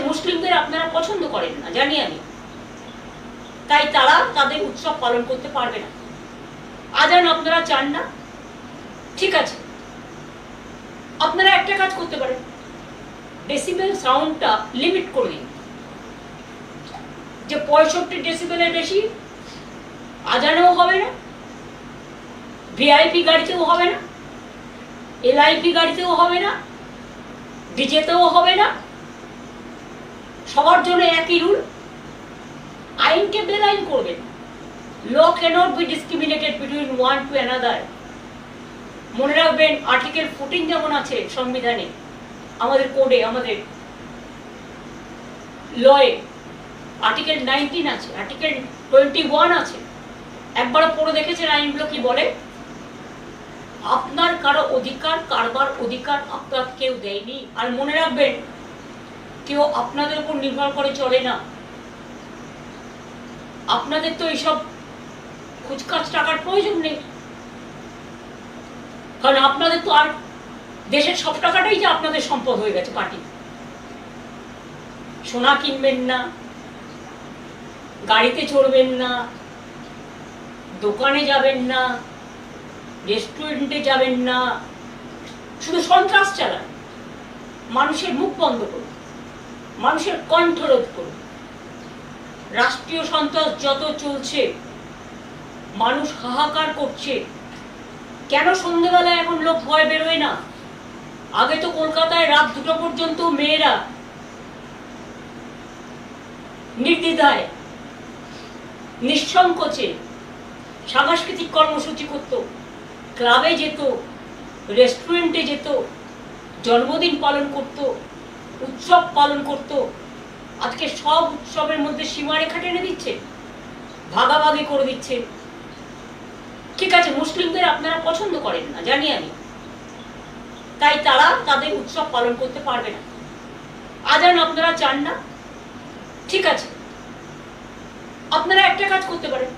মুসলিমদের আপনারা পছন্দ করেন না, জানি আমি, তাই তারা তাদের উৎসব পালন করতে পারবে না। আজান আপনারা চান না, ঠিক আছে, আপনারা একটা কাজ করতে পারেন, ডেসিবেল সাউন্ডটা লিমিট করে দিন, যে 65 ডেসিবেলের বেশি আজানেও হবে না, ভিআইপি গাড়িতেও হবে না, এলআইপি গাড়িতেও হবে না, ডিজেতেও হবে না, সবার জন্য একই রুল। আইনকে বেআইন করবেন। Law cannot be discriminated between one to another. মনে রাখবেন, আর্টিকেল 14 যেমন আছে সংবিধানে, আমাদের কোডে, আমাদের লয়ে আর্টিকেল 19 আছে, আর্টিকেল 21 আছে। একবার পড়ে দেখেছেন আইনগুলো কি বলে? আপনার কারো অধিকার কারবার অধিকার আপনার কেউ দেয়নি। আর মনে রাখবেন, কেউ আপনাদের উপর নির্ভর করে চলে না। আপনাদের তো এইসব খুচখাচ টাকার প্রয়োজন নেই, কারণ আপনাদের তো আর দেশের সব টাকাটাই যে আপনাদের সম্পদ হয়ে গেছে পার্টি। সোনা কিনবেন না, গাড়িতে চড়বেন না, দোকানে যাবেন না, রেস্টুরেন্টে যাবেন না, শুধু সন্ত্রাস চালান। মানুষের মুখ বন্ধ করুন, মানুষের কণ্ঠরোধ করুন। রাষ্ট্রীয় সন্ত্রাস যত চলছে, মানুষ হাহাকার করছে। কেন সন্ধ্যেবেলায় এখন লোক ভয় বেরোয় না? আগে তো কলকাতায় রাত 2টো পর্যন্ত মেয়েরা নির্দ্বিধায় নিঃসংকোচে সাংস্কৃতিক কর্মসূচি করত, ক্লাবে যেত, রেস্টুরেন্টে যেত, জন্মদিন পালন করত, উৎসব পালন করত। আজকে সব উৎসবের মধ্যে সীমারেখা টেনে দিচ্ছে, ভাগাভাগি করে দিচ্ছে। ঠিক আছে, মুসলিমদের আপনারা পছন্দ করেন না, জানি আমি, তাই তারা তাদের উৎসব পালন করতে পারবে না। আজান আপনারা চান না, ঠিক আছে, আপনারা একটা কাজ করতে পারেন,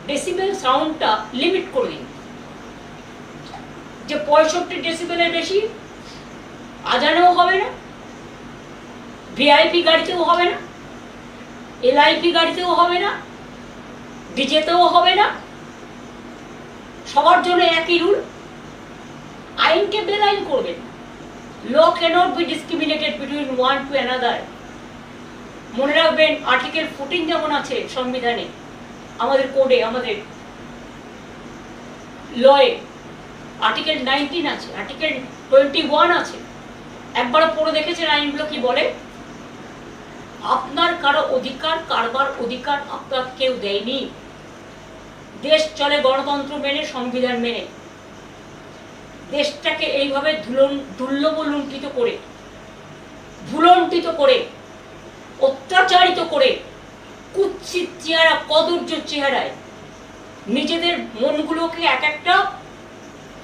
ডেসিবেল সাউন্ডটা লিমিট করে দিন, যে 65 ডেসিবেলের বেশি আজানেও হবে না, ভিআইপি গাড়িতেও হবে না, এলআইপি গাড়িতেও হবে না, ডিজেতেও হবে না, সবার জন্য একই রুল। আইনকে বেআইন করবেন। Law cannot be discriminated between one to another. মনে রাখবেন, আর্টিকেল 14 যেমন আছে সংবিধানে, আমাদের কোডে, আমাদের লয়ে আর্টিকেল 19 আছে, আর্টিকেল 21 আছে। একবার পড়ে দেখেছেন আইনগুলো কি বলে? আপনার কারো অধিকার কারবার অধিকার আপনার কেউ দেয়নি। দেশ চলে গণতন্ত্র মেনে, সংবিধান মেনে। দেশটাকে এইভাবে দুর্লভলুণ্ঠিত করে, ভুলণ্ঠিত করে, অত্যাচারিত করে, কুৎসিত চেহারা, কদর্য চেহারায় নিজেদের মনগুলোকে এক একটা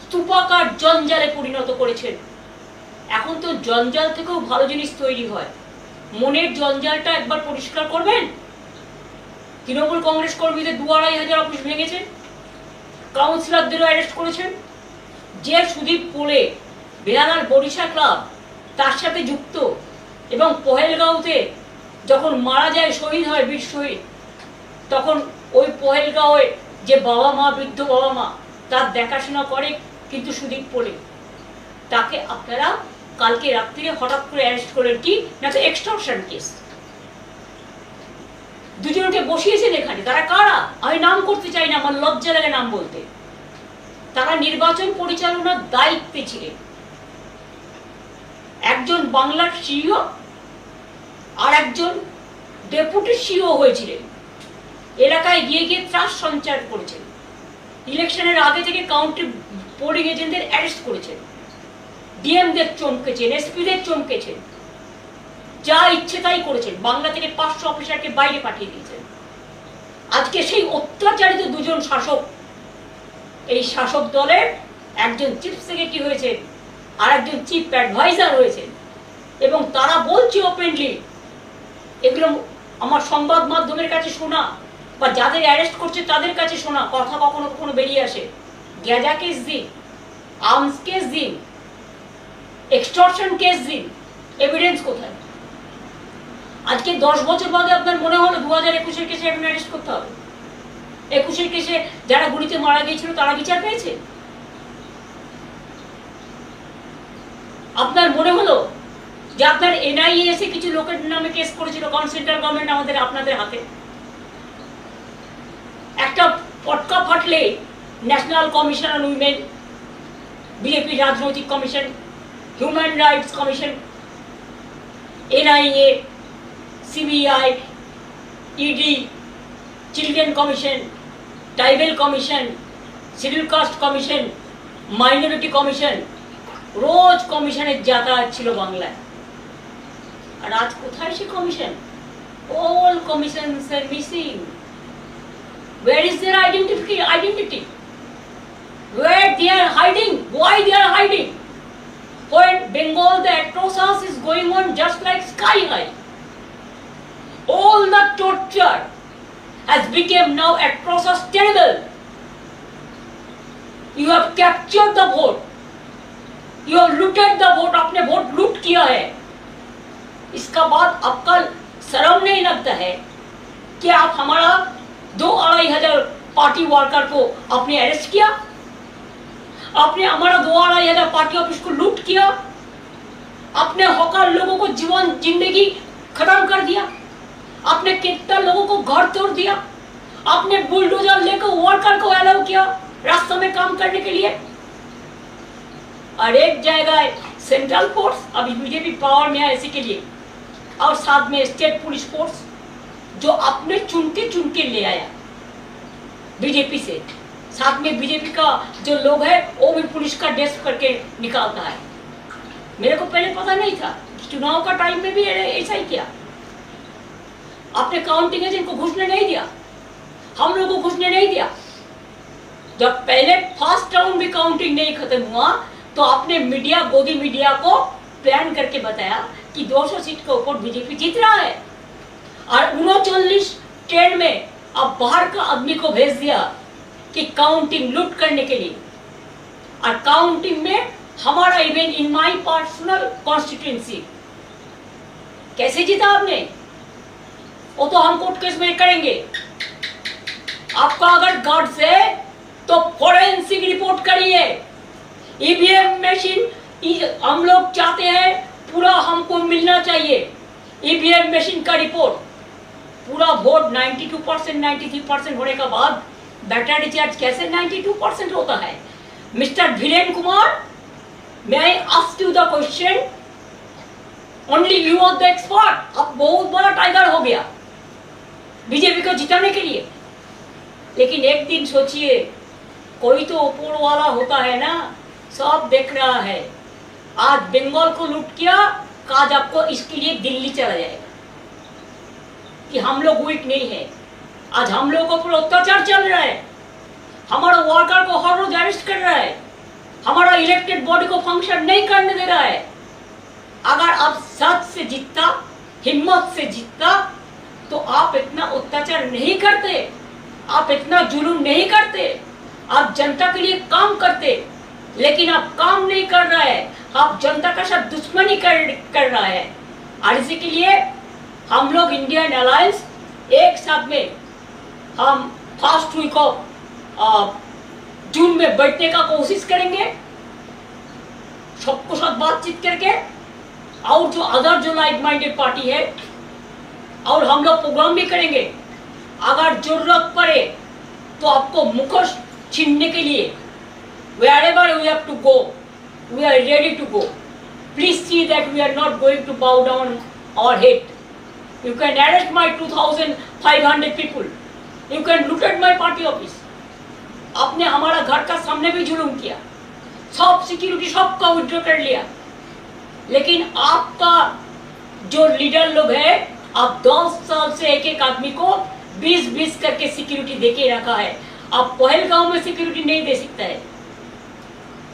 স্তূপাকার জঞ্জালে পরিণত করেছেন। এখন তো জঞ্জাল থেকেও ভালো জিনিস তৈরি হয়। মনের জঞ্জালটা একবার পরিষ্কার করবেন। তৃণমূল কংগ্রেস কর্মীদের 2,500 অফিস ভেঙেছেন, কাউন্সিলরদেরও অ্যারেস্ট করেছেন। যে সুদীপ পোলে বেহালার বরিশা ক্লাব তার সাথে যুক্ত, এবং পহেলগাঁওতে যখন মারা যায়, শহীদ হয়, বীর শহীদ, তখন ওই পহেলগাঁওয়ে যে বাবা মা, বৃদ্ধ বাবা মা, তার দেখাশোনা করে কিন্তু সুদীপ পোলে। তাকে আপনারা কালকে রাত্রিরে হঠাৎ করে অ্যারেস্ট করেন, কি না তো এক্সটর্শন কেস। দুজনকে বসিয়েছেন এখানে। তারা কারা? আমি নাম করতে চাই না, আমার লজ্জা লাগে নাম বলতে। তারা নির্বাচন পরিচালনার দায়িত্বে ছিলেন। একজন বাংলার সিইও আর একজন ডেপুটি সিইও হয়েছিলেন। এলাকায় গিয়ে গিয়ে ত্রাস সঞ্চার করেছেন। ইলেকশনের আগে থেকে কাউন্টি পোলিং এজেন্টদের অ্যারেস্ট করেছেন, ডিএমদের চমকেছেন, এসপিদের চমকেছেন, যা ইচ্ছে তাই করেছেন। বাংলা থেকে 500 অফিসারকে বাইরে পাঠিয়ে দিয়েছেন। আজকে সেই অত্যাচারিত দুজন শাসক, এই শাসক দলের একজন চিফ সেক্রেটারি হয়েছেন আর একজন চিফ অ্যাডভাইজার হয়েছেন, এবং তারা বলছে ওপেনলি, এগুলো আমার সংবাদ মাধ্যমের কাছে শোনা বা যাদের অ্যারেস্ট করছে তাদের কাছে শোনা কথা কখনো কখনো বেরিয়ে আসে। গ্যাজা কেস দিন, আর্মস কেস দিন, এক্সটর্শন কেস দিন, এভিডেন্স কোথায়? আজকে 10 বছর বাদে আপনার মনে হলো 2021-এর কেসে এখন অ্যারেস্ট করতে হবে? 21-এর কেসে যারা গুলিতে মারা গিয়েছিল তারা বিচার পেয়েছে? আপনার মনে হলো যে আপনার এনআইএ এসে কিছু লোকের নামে কেস করেছিল, কারণ সেন্ট্রাল গভর্নমেন্ট আমাদের আপনাদের হাতে? একটা পটকা ফাটলে national commission on women, BJP রাজনৈতিক commission, human rights commission, NIA, CBI, ED, children commission, tribal commission, scheduled caste commission, minority commission, রোজ কমিশনের যাতায়াত ছিল বাংলায়। আর আজ কোথায় সে commission? All commissions are missing. Where is their identity? Where they are hiding? Why they are hiding? When Bengal, the atrocious is going on just like sky high. All the torture has become now atrocious, terrible. You have captured the vote. You have looted the vote. आपने vote लूट किया है। इसका बाद आपका शर्म नहीं लगता है कि आप हमारा 2-2.5 हजार पार्टी वर्कर को आपने अरेस्ट किया? आपने हमारा 2-2.5 हजार पार्टी ऑफिस को लूट किया? आपने हॉकर लोगों को जीवन जिंदगी खत्म कर दिया? आपने कितना लोगों को घर तोड़ दिया? आपने बुलडोजर लेकर वर्कर को अलाउ किया रास्ते में काम करने के लिए? और एक जगह सेंट्रल फोर्स, अभी बीजेपी पावर में है इसी के लिए, और साथ में स्टेट पुलिस फोर्स जो अपने चुन के ले आया बीजेपी से। साथ में बीजेपी का जो लोग है वो भी पुलिस का ड्रेस करके निकालता है। मेरे को पहले पता नहीं था, चुनाव का टाइम में भी ऐसा ही किया। आपने काउंटिंग एजेंट को घुसने नहीं दिया, हम लोग को घुसने नहीं दिया। जब पहले फर्स्ट राउंड भी काउंटिंग नहीं खत्म हुआ तो आपने मीडिया, गोदी मीडिया को प्लान करके बताया कि 200 सीट के ऊपर बीजेपी जीत रहा है, और 39 ट्रेन में अब बाहर का आदमी को भेज दिया कि काउंटिंग लूट करने के लिए। और काउंटिंग में हमारा even in my personal constituency कैसे जीता आपने, वो तो हम कोर्ट केस में करेंगे। आपका अगर गट्स है तो फोरेंसिक रिपोर्ट करिए। ईवीएम मशीन हम लोग चाहते हैं पूरा हमको मिलना चाहिए। ईवीएम मशीन का रिपोर्ट, पूरा वोट 92%, 93% होने के बाद बैटर रिचार्ज कैसे 92% होता है? मिस्टर वीरेन कुमार, मैं I ask you the question, only you are the expert. अब बहुत बड़ा टाइगर हो गया बीजेपी को जिताने के लिए। लेकिन एक दिन सोचिए, कोई तो ऊपर वाला होता है ना, सब देख रहा है। आज बंगाल को लूट किया, आज आपको इसके लिए दिल्ली चला जाएगा कि हम लोग वीक नहीं है। आज हम लोगों पर अत्याचार चल रहा है, हमारा वर्कर को हर रोज अरेस्ट कर रहा है, हमारा इलेक्टेड बॉडी को फंक्शन नहीं करने दे रहा है। अगर आप सच से जीतता, हिम्मत से जीतता, तो आप इतना अत्याचार नहीं करते, आप इतना जुलूम नहीं करते, आप जनता के लिए काम करते। लेकिन आप काम नहीं कर रहा है, आप जनता का साथ दुश्मनी कर रहा है। और इसी के लिए हम लोग इंडियन अलायंस एक साथ में हम फर्स्ट वीक ऑफ जून में बैठने का कोशिश करेंगे, सबको साथ बातचीत करके। और जो अदर जो लाइक माइंडेड पार्टी है, और हम लोग प्रोग्राम भी करेंगे। अगर जरूरत पड़े तो आपको मुखोश छीनने के लिए wherever we have to go, we are ready to go. Please see that we are not going to bow down our head. You can arrest my 2,500 people. You can loot at my party office. आपने हमारा घर का सामने भी जुलूम किया, सब security सबका विड्रॉ कर लिया। लेकिन आपका जो लीडर लोग है, आप 10 साल से एक आदमी को 20-20 करके सिक्योरिटी देके रखा है। आप पहलगांव में सिक्योरिटी नहीं दे सकता है,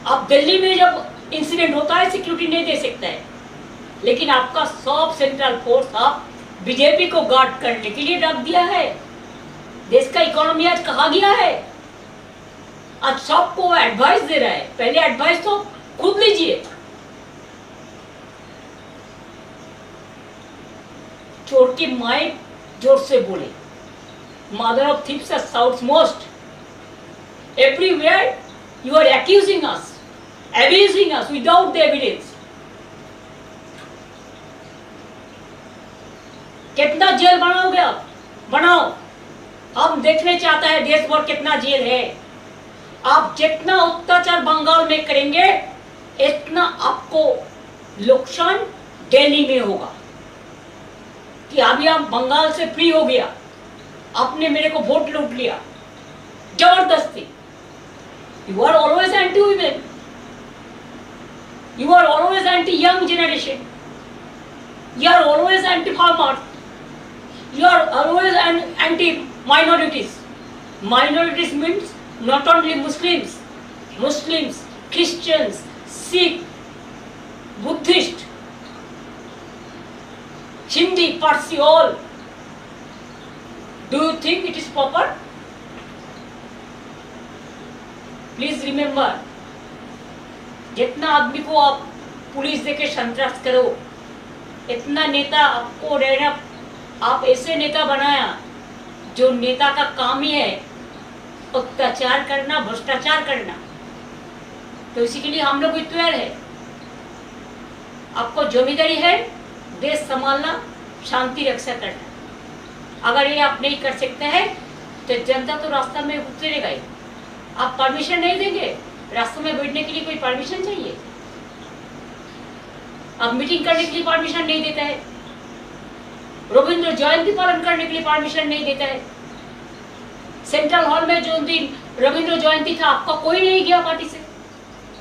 आप दिल्ली में जब इंसिडेंट होता है सिक्योरिटी नहीं दे सकता है। लेकिन आपका सब सेंट्रल फोर्स आप बीजेपी को गार्ड करने के लिए रख दिया है। देश का इकोनॉमी आज कहाँ गया है? आज सबको एडवाइस दे रहा है, पहले एडवाइस तो खुद लीजिए। चोर की माए जोर से बोले, mother of thieves shouts most. Everywhere you are accusing us, abusing us without the evidence. कितना जेल बनाओगे आप? बनाओ, हम देखने चाहते हैं देश भर कितना जेल है। आप जितना अत्याचार बंगाल में करेंगे इतना आपको नुकसान दिल्ली में होगा। कि अभी आप बंगाल से फ्री हो गया, आपने मेरे को वोट लूट लिया जबरदस्ती। You are always anti women, you are always anti young generation, you are always anti farmer, you are always anti minorities. Minorities means not only Muslims, Christians, Sikh, Buddhist, Hindi, Parsi, all. Do you think it is proper? Please remember, जितना आदमी को आप police देके संतरास करो, इतना नेता आपको रहना, आप ऐसे नेता बनाया जो नेता का काम ही है अत्याचार करना, भ्रष्टाचार करना। तो इसी के लिए हम लोग तैयार है। आपको जिम्मेदारी है देश संभालना, शांति रक्षा करना। अगर ये आप नहीं कर सकते हैं तो जनता तो रास्ता में उतरेगा ही। आप परमिशन नहीं देंगे, रास्ते में बैठने के लिए कोई परमिशन चाहिए? आप मीटिंग करने के लिए परमिशन नहीं देता है, रविंद्र जयंती पालन करने के लिए परमिशन नहीं देता है। सेंट्रल हॉल में जो दिन रविंद्र जयंती था आपका कोई नहीं गया पार्टी से,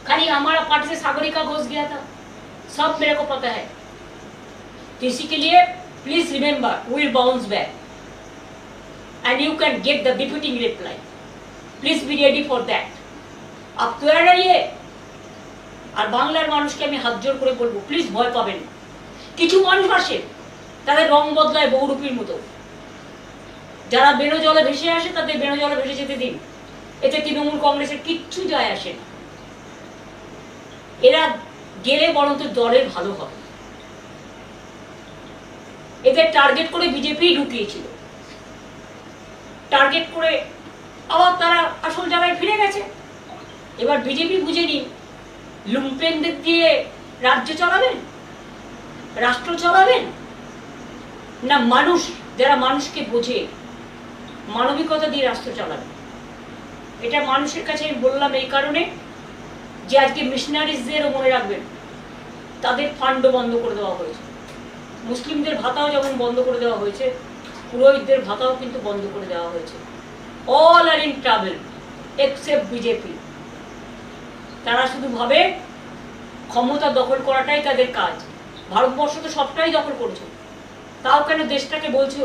खाली हमारा पार्टी से सागरिका घोष गया था, सब मेरे को पता है। तो इसी के लिए please remember, we will bounce back and you can get the defeating reply. Please be ready for that. आप तैयार रहिए। আর বাংলার মানুষকে আমি হাত জোর করে বলবো, প্লিজ ভয় পাবেন। কিছু মানুষ আসে তাদের রং বদলায় বহুরূপীর মতো, যারা বেনো জলে ভেসে আসে তাদের বেনো জলে ভেসে যেতে দিন, এতে তৃণমূল কংগ্রেসের কিচ্ছু যায় আসে না। এরা গেলে বরঞ্চ দলের ভালো হবে। এদের টার্গেট করে বিজেপি ঢুকিয়েছিল, টার্গেট করে আবার তারা আসল জায়গায় ফিরে গেছে। এবার বিজেপি বুঝে নিন, লুম্পেনদের দিয়ে রাজ্য চালাবেন, রাষ্ট্র চালাবেন, না মানুষ যারা মানুষকে বোঝে মানবিকতা দিয়ে রাষ্ট্র চালাবেন। এটা মানুষের কাছে আমি বললাম এই কারণে যে আজকে মিশনারিজদেরও মনে রাখবেন, তাদের ফান্ডও বন্ধ করে দেওয়া হয়েছে, মুসলিমদের ভাতাও যেমন বন্ধ করে দেওয়া হয়েছে, পুরোহিতদের ভাতাও কিন্তু বন্ধ করে দেওয়া হয়েছে। All are in trouble except BJP. তারা শুধু ভাবে ক্ষমতা দখল করাটাই তাদের কাজ। ভারতবর্ষ তো সবটাই দখল করছে, তাও কেন দেশটাকে বলছো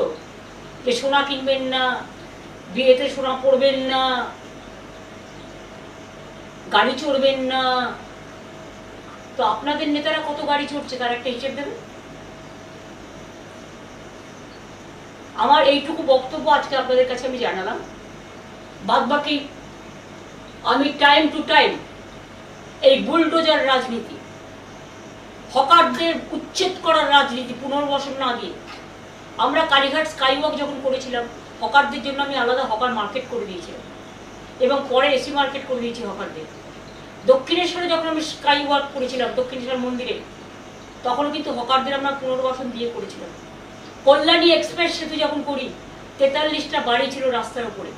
যে সোনা কিনবেন না, বিয়েতে সোনা পরবেন না, গাড়ি চড়বেন না। তো আপনাদের নেতারা কত গাড়ি চড়ছে তার একটা হিসেব দেবেন। আমার এইটুকু বক্তব্য আজকে আপনাদের কাছে আমি জানালাম। বাদ বাকি আমি টাইম টু টাইম এই বুলডোজার রাজনীতি, হকারদের উচ্ছেদ করার রাজনীতি পুনর্বাসন না দিয়ে, আমরা কালীঘাট স্কাইওয়াক যখন করেছিলাম হকারদের জন্য আমি আলাদা হকার মার্কেট করে দিয়েছিলাম এবং পরে এসি মার্কেট করে দিয়েছি হকারদের। দক্ষিণেশ্বরে যখন আমি স্কাইওয়াক করেছিলাম দক্ষিণেশ্বর মন্দিরে, তখন কিন্তু হকারদের আমরা পুনর্বাসন দিয়ে করেছিলাম। কল্যাণী এক্সপ্রেস সেতু যখন করি 43টা বাড়ি ছিল রাস্তার উপরে,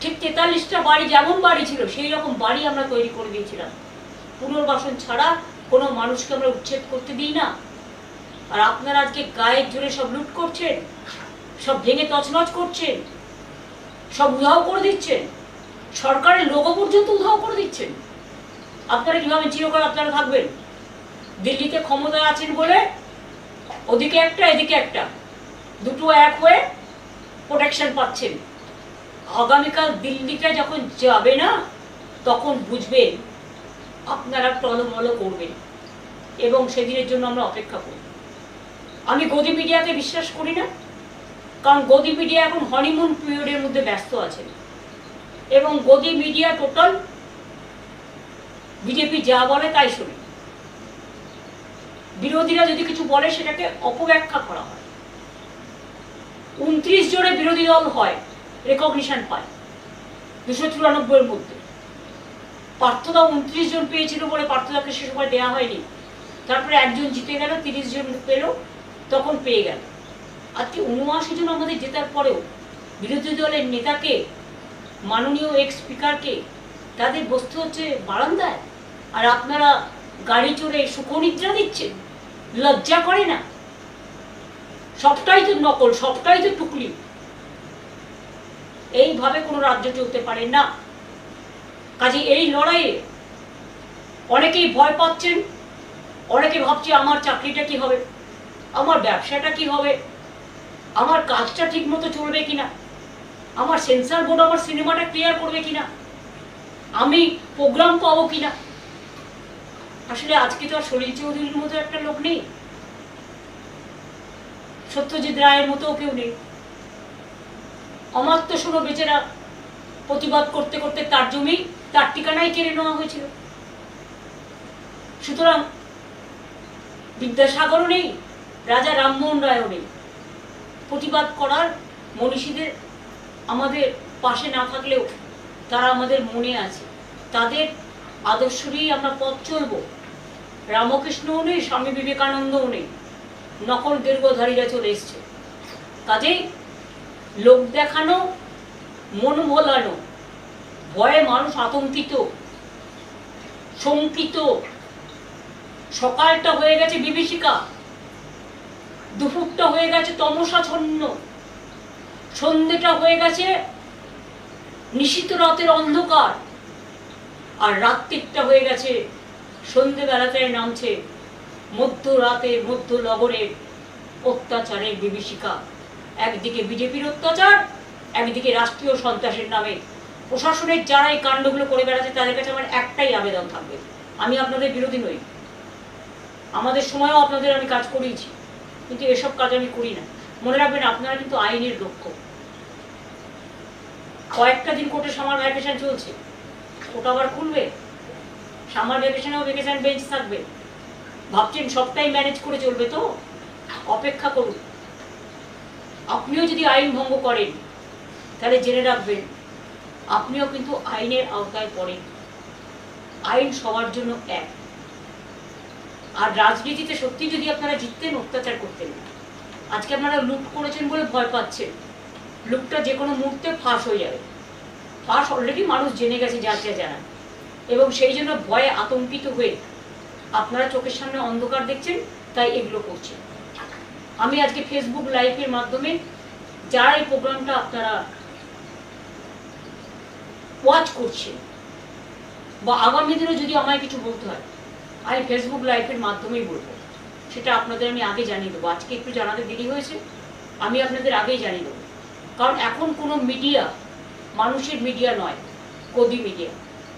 ঠিক 43টা বাড়ি যেমন বাড়ি ছিল সেই রকম বাড়ি আমরা তৈরি করে দিয়েছিলাম। পুনর্বাসন ছাড়া কোনো মানুষকে আমরা উচ্ছেদ করতে দিই না। আর আপনারা আজকে গায়ের জোরে সব লুট করছেন, সব ভেঙে তছনছ করছেন, সব উধাও করে দিচ্ছেন, সরকারের লোগো পর্যন্ত উধাও করে দিচ্ছেন। আপনারা কিভাবে চিরকাল আপনারা থাকবেন? দিল্লিতে ক্ষমতায় আছেন বলে ওদিকে একটা এদিকে একটা, দুটো এক হয়ে প্রোটেকশন পাচ্ছেন। আগামীকাল দিল্লিটা যখন যাবে না তখন বুঝবেন আপনারা টলমল করবেন এবং সেদিনের জন্য আমরা অপেক্ষা করি। আমি গদি মিডিয়াকে বিশ্বাস করি না, কারণ গদি মিডিয়া এখন হনিমুন পিরিয়ডের মধ্যে ব্যস্ত আছে এবং গদি মিডিয়া টোটাল বিজেপি যা বলে তাই শুনে। বিরোধীরা যদি কিছু বলে সেটাকে অপব্যাখ্যা করা হয়। 29 জনে বিরোধী দল হয়, রেকগনিশন পায় 294 মধ্যে। পার্থদা 29 জন পেয়েছিল বলে পার্থদাকে সে সময় দেওয়া হয়নি, তারপরে একজন জিতে গেল, 30 জন পেল, তখন পেয়ে গেল। আজকে 79 জন আমাদের জেতার পরেও বিরোধী দলের নেতাকে, মাননীয় এক্স স্পিকারকে তাদের বসতে হচ্ছে বারান্দায়, আর আপনারা গাড়ি চড়ে সুখনিদ্রা দিচ্ছেন। লজ্জা করে না? সবটাই তো নকল, সবটাই তো টুকলি। এইভাবে কোনো রাজ্য চলতে পারে না। কাজে এই লড়াইয়ে অনেকেই ভয় পাচ্ছেন, অনেকে ভাবছে আমার চাকরিটা কি হবে, আমার ব্যবসাটা কি হবে, আমার কাজটা ঠিক মতো চলবে কিনা, আমার সেন্সর বোর্ড আমার সিনেমাটা ক্লিয়ার করবে কিনা, আমি প্রোগ্রাম পাবো কিনা। আসলে আজকে তো আর সলিল চৌধুরীর মতো একটা লোক নেই, সত্যজিৎ রায়ের মতো কেউ নেই। অমাত্য শুনো বেচারা প্রতিবাদ করতে করতে তার জমি, তার ঠিকানায় কেড়ে নেওয়া হয়েছিল। সুতরাং বিদ্যাসাগরও নেই, রাজা রামমোহন রায়ও নেই। প্রতিবাদ করার মনীষীদের আমাদের পাশে না থাকলেও তারা আমাদের মনে আছে, তাদের আদর্শ নিয়েই আমরা পথ চলব। রামকৃষ্ণও নেই, স্বামী বিবেকানন্দও নেই, নকল দীর্ঘধারীরা চলে এসছে। কাজেই লোক দেখানো, মন ভোলানো, ভয়ে মানুষ আতঙ্কিত, শঙ্কিত। সকালটা হয়ে গেছে বিভীষিকা, দুপুরটা হয়ে গেছে তমসাচ্ছন্ন, সন্ধ্যেটা হয়ে গেছে নিশীথ রাতের অন্ধকার, আর রাত্রিটা হয়ে গেছে সন্ধ্যেবেলাতে নামছে মধ্যরাতে মধ্য লগনের অত্যাচারের বিভীষিকা। একদিকে বিজেপির অত্যাচার, একদিকে রাষ্ট্রীয় সন্ত্রাসের নামে প্রশাসনের যারা এই কাণ্ডগুলো করে বেড়াচ্ছে তাদের কাছে আমার একটাই আবেদন থাকবে, আমি আপনাদের বিরোধী নই, আমাদের সময়ও আপনাদের আমি কাজ করিয়েছি, কিন্তু এসব কাজ আমি করি না। মনে রাখবেন আপনারা কিন্তু আইনের রক্ষক। কয়েকটা দিন কোর্টে সামার ভ্যাকেশন চলছে, কোর্ট আবার খুলবে, সামার ভ্যাকেশনেও ভ্যাকেশন বেঞ্চ থাকবে। ভাবছেন সবটাই ম্যানেজ করে চলবে? তো অপেক্ষা করুন। আপনিও যদি আইন ভঙ্গ করেন তাহলে জেনে রাখবেন আপনিও কিন্তু আইনের আওতায় পড়েন। আইন সবার জন্য এক। আর রাজনীতিতে সত্যি যদি আপনারা জিততেন, অত্যাচার করতেন না। আজকে আপনারা লুট করেছেন বলে ভয় পাচ্ছেন, লুটটা যে কোনো মুহূর্তে ফাঁস হয়ে যাবে। ফাঁস অলরেডি মানুষ জেনে গেছে, যার যা জানা, এবং সেই জন্য ভয়ে আতঙ্কিত হয়ে আপনারা চোখের সামনে অন্ধকার দেখছেন, তাই এগুলো করছেন। আমি আজকে ফেসবুক লাইভের মাধ্যমে যারা এই প্রোগ্রামটা আপনারা ওয়াচ করছেন, বা আগামী দিনে যদি আমায় কিছু বলতে হয় আমি ফেসবুক লাইভের মাধ্যমেই বলবো, সেটা আপনাদের আমি আগে জানিয়ে দেবো। আজকে একটু জানাতে দেরি হয়েছে, আমি আপনাদের আগেই জানিয়ে দেবো। কারণ এখন কোনো মিডিয়া মানুষের মিডিয়া নয়, গদি মিডিয়া,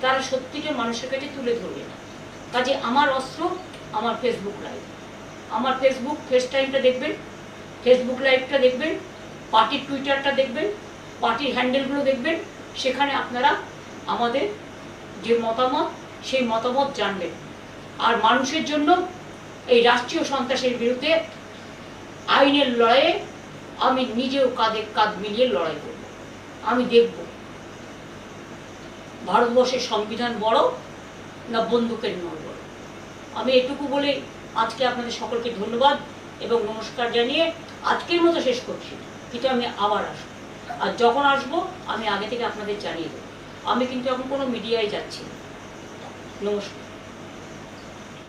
তারা সত্যিটা মানুষের কাছে তুলে ধরবে না। কাজে আমার অস্ত্র আমার ফেসবুক লাইভ, আমার ফেসবুক ফেস টাইমটা দেখবেন, ফেসবুক লাইভটা দেখবেন, পার্টির টুইটারটা দেখবেন, পার্টির হ্যান্ডেলগুলো দেখবেন। সেখানে আপনারা আমাদের যে মতামত, সেই মতামত জানবেন। আর মানুষের জন্য এই রাষ্ট্রীয় সন্ত্রাসের বিরুদ্ধে আইনের লড়াইয়ে আমি নিজেও কাঁধে কাঁধ মিলিয়ে লড়াই করব। আমি দেখব ভারতবর্ষের সংবিধান বড় না বন্দুকের নয় বড়। আমি এটুকু বলে আজকে আপনাদের সকলকে ধন্যবাদ এবং নমস্কার জানিয়ে আজকের মতো শেষ করছি। কিন্তু আমি আবার আসবো, আর যখন আসবো আমি আগে থেকে আপনাদের জানিয়ে দেবো। আমি কিন্তু এখন কোনো মিডিয়ায় যাচ্ছি না। নমস্কার।